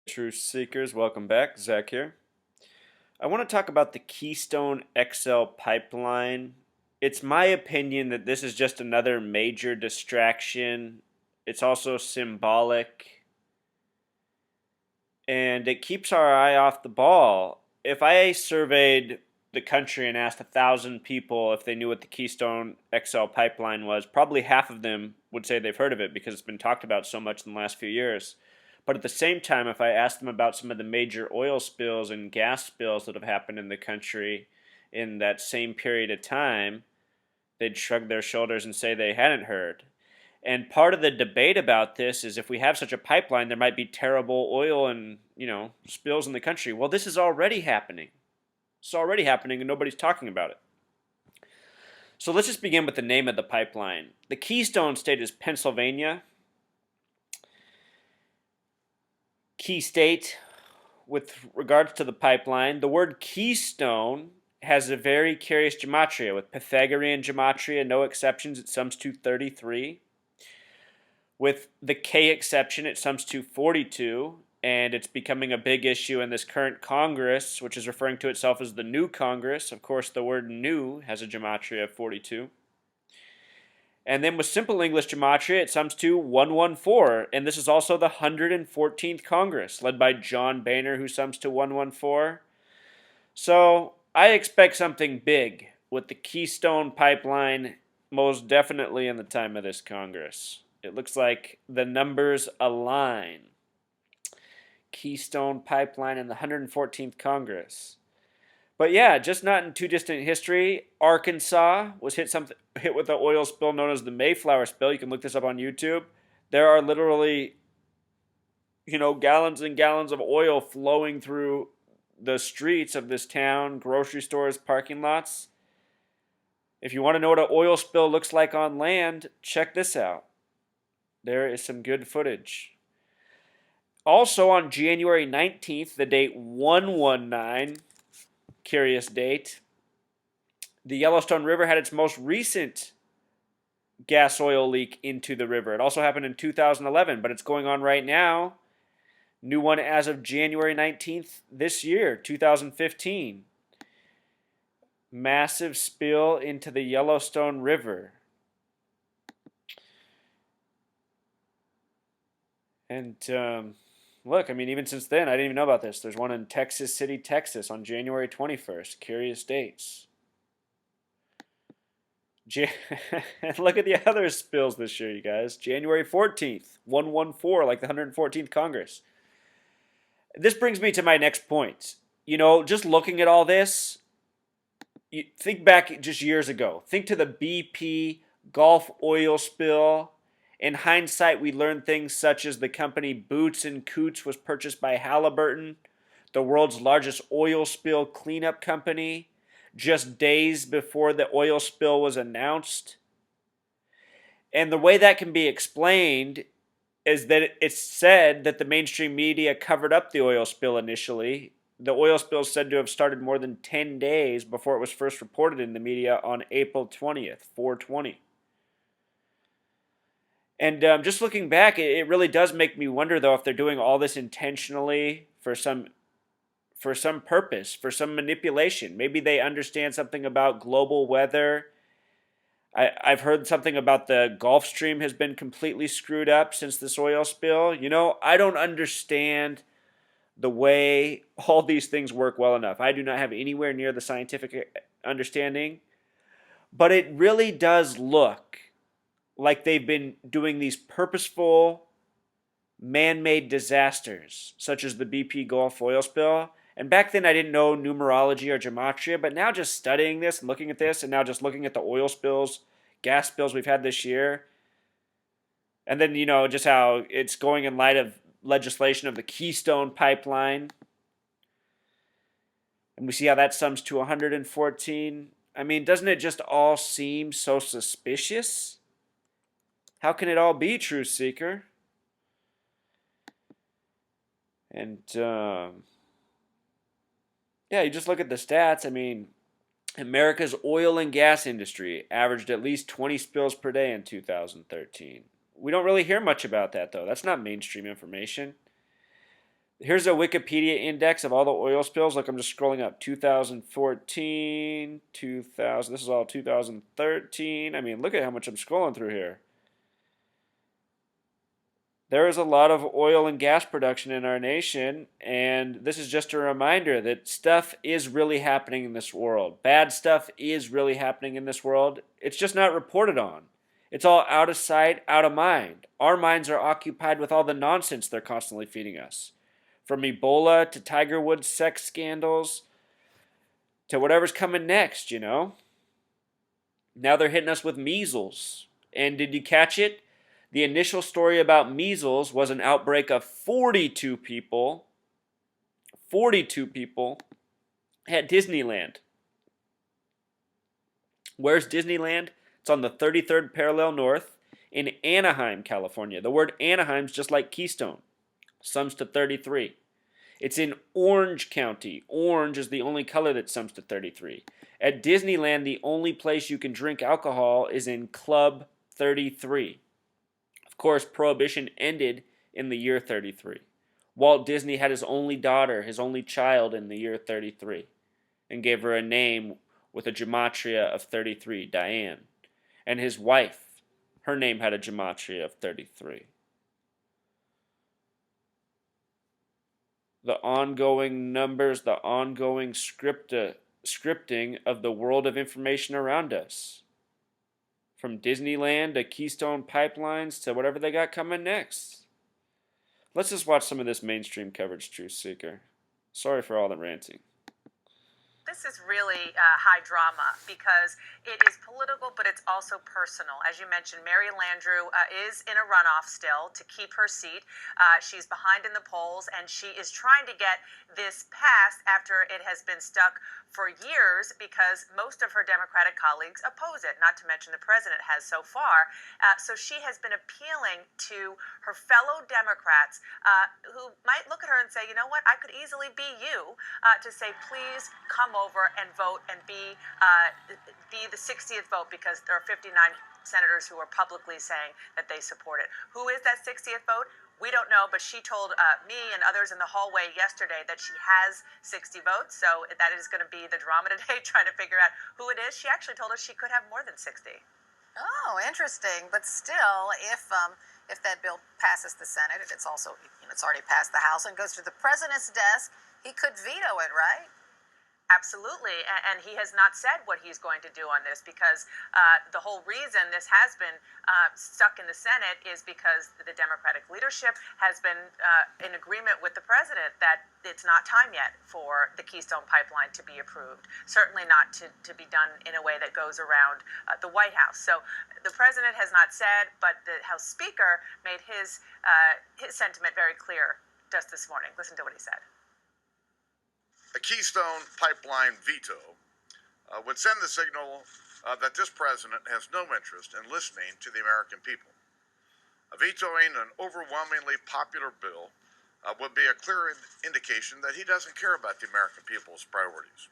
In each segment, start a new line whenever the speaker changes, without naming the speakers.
Truth Seekers, welcome back. Zach here. I want to talk about the Keystone XL pipeline. It's my opinion that this is just another major distraction. It's also symbolic, and it keeps our eye off the ball. If I surveyed the country and asked 1,000 people if they knew what the Keystone XL pipeline was, probably half of them would say they've heard of it because it's been talked about so much in the last few years. But at the same time, if I asked them about some of the major oil spills and gas spills that have happened in the country in that same period of time, they'd shrug their shoulders and say they hadn't heard. And part of the debate about this is if we have such a pipeline, there might be terrible oil and, spills in the country. Well, this is already happening. It's already happening and nobody's talking about it. So let's just begin with the name of the pipeline. The Keystone state is Pennsylvania. Key state with regards to the pipeline. The word keystone has a very curious gematria. With Pythagorean gematria, no exceptions, it sums to 33. With the K exception, it sums to 42. And it's becoming a big issue in this current Congress, which is referring to itself as the new Congress. Of course, the word new has a gematria of 42. And then with simple English gematria, it sums to 114. And this is also the 114th Congress, led by John Boehner, who sums to 114. So I expect something big with the Keystone Pipeline, most definitely in the time of this Congress. It looks like the numbers align. Keystone Pipeline in the 114th Congress. But yeah, just not in too distant history, Arkansas was hit with an oil spill known as the Mayflower spill. You can look this up on YouTube. There are literally, gallons and gallons of oil flowing through the streets of this town, grocery stores, parking lots. If you want to know what an oil spill looks like on land, check this out. There is some good footage. Also on January 19th, the date 119, curious date, the Yellowstone River had its most recent gas oil leak into the river. It also happened in 2011, but it's going on right now. New one as of January 19th this year, 2015. Massive spill into the Yellowstone River. And look, even since then, I didn't even know about this. There's one in Texas City, Texas on January 21st. Curious dates. And look at the other spills this year, you guys. January 14th, 114, like the 114th Congress. This brings me to my next point. Just looking at all this, you think back just years ago. Think to the BP Gulf oil spill. In hindsight, we learned things such as the company Boots and Coots was purchased by Halliburton, the world's largest oil spill cleanup company, just days before the oil spill was announced. And the way that can be explained is that it's said that the mainstream media covered up the oil spill initially. The oil spill is said to have started more than 10 days before it was first reported in the media on April 20th, 420. And just looking back, it really does make me wonder, though, if they're doing all this intentionally for some purpose, for some manipulation. Maybe they understand something about global weather. I've heard something about the Gulf Stream has been completely screwed up since this oil spill. I don't understand the way all these things work well enough. I do not have anywhere near the scientific understanding. But it really does look like they've been doing these purposeful man-made disasters, such as the BP Gulf oil spill. And back then I didn't know numerology or gematria, but now just studying this and looking at this, and now just looking at the oil spills, gas spills we've had this year, and then, just how it's going in light of legislation of the Keystone Pipeline, and we see how that sums to 114. Doesn't it just all seem so suspicious? How can it all be, Truth Seeker? And, you just look at the stats. America's oil and gas industry averaged at least 20 spills per day in 2013. We don't really hear much about that, though. That's not mainstream information. Here's a Wikipedia index of all the oil spills. Look, I'm just scrolling up. 2014, 2000. This is all 2013. I mean, look at how much I'm scrolling through here. There is a lot of oil and gas production in our nation, and this is just a reminder that stuff is really happening in this world. Bad stuff is really happening in this world. It's just not reported on. It's all out of sight, out of mind. Our minds are occupied with all the nonsense they're constantly feeding us. From Ebola to Tiger Woods sex scandals to whatever's coming next, you know? Now they're hitting us with measles. And did you catch it? The initial story about measles was an outbreak of 42 people. 42 people at Disneyland. Where's Disneyland? It's on the 33rd parallel north in Anaheim, California. The word Anaheim's just like Keystone. Sums to 33. It's in Orange County. Orange is the only color that sums to 33. At Disneyland, the only place you can drink alcohol is in Club 33. Of course, Prohibition ended in the year 33. Walt Disney had his only daughter, his only child, in the year 33, and gave her a name with a gematria of 33, Diane. And his wife, her name had a gematria of 33. The ongoing numbers, the ongoing scripting of the world of information around us. From Disneyland to Keystone pipelines to whatever they got coming next. Let's just watch some of this mainstream coverage, Truth Seeker. Sorry for all the ranting.
This is really high drama because it is political, but it's also personal. As you mentioned, Mary Landrieu is in a runoff still to keep her seat. She's behind in the polls, and she is trying to get this passed after it has been stuck for years because most of her Democratic colleagues oppose it, not to mention the president has so far. So she has been appealing to her fellow Democrats who might look at her and say, you know what, I could easily be you, to say, please come over and vote and be the 60th vote, because there are 59 senators who are publicly saying that they support it. Who is that 60th vote? We don't know, but she told me and others in the hallway yesterday that she has 60 votes. So that is going to be the drama today, trying to figure out who it is. She actually told us she could have more than 60.
Oh, interesting. But still, if that bill passes the Senate, and it's also, it's already passed the House and goes to the president's desk, he could veto it, right?
Absolutely, and he has not said what he's going to do on this, because the whole reason this has been stuck in the Senate is because the Democratic leadership has been in agreement with the president that it's not time yet for the Keystone pipeline to be approved, certainly not to be done in a way that goes around the White House. So the president has not said, but the House Speaker made his sentiment very clear just this morning. Listen to what he said.
A Keystone pipeline veto would send the signal that this president has no interest in listening to the American people. Vetoing an overwhelmingly popular bill would be a clear indication that he doesn't care about the American people's priorities.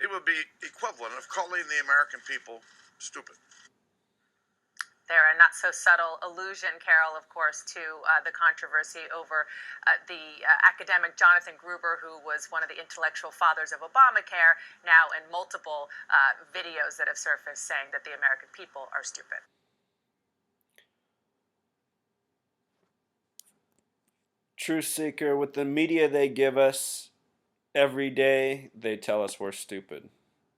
It would be equivalent of calling the American people stupid.
There, a not so subtle allusion, Carol, of course, to the controversy over the academic Jonathan Gruber, who was one of the intellectual fathers of Obamacare, now in multiple videos that have surfaced saying that the American people are stupid.
Truth Seeker, with the media they give us every day, they tell us we're stupid.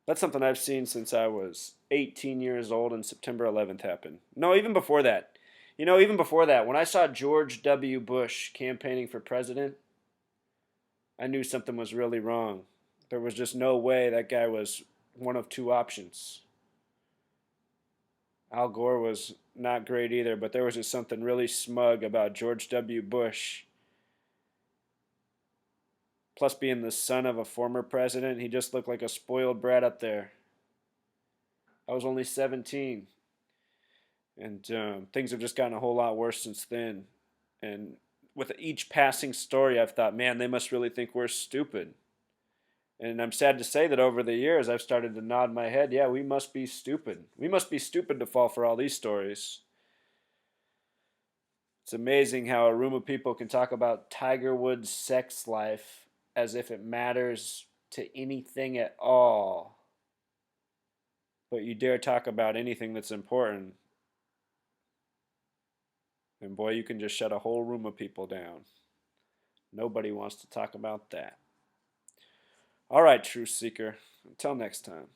That's something I've seen since I was 18 years old and September 11th happened. No, even before that. Even before that, when I saw George W. Bush campaigning for president, I knew something was really wrong. There was just no way that guy was one of two options. Al Gore was not great either, but there was just something really smug about George W. Bush. Plus, being the son of a former president, he just looked like a spoiled brat up there. I was only 17. And things have just gotten a whole lot worse since then. And with each passing story, I've thought, man, they must really think we're stupid. And I'm sad to say that over the years, I've started to nod my head, yeah, we must be stupid. We must be stupid to fall for all these stories. It's amazing how a room of people can talk about Tiger Woods' sex life as if it matters to anything at all. But you dare talk about anything that's important, and boy, you can just shut a whole room of people down. Nobody wants to talk about that. All right, Truth Seeker. Until next time.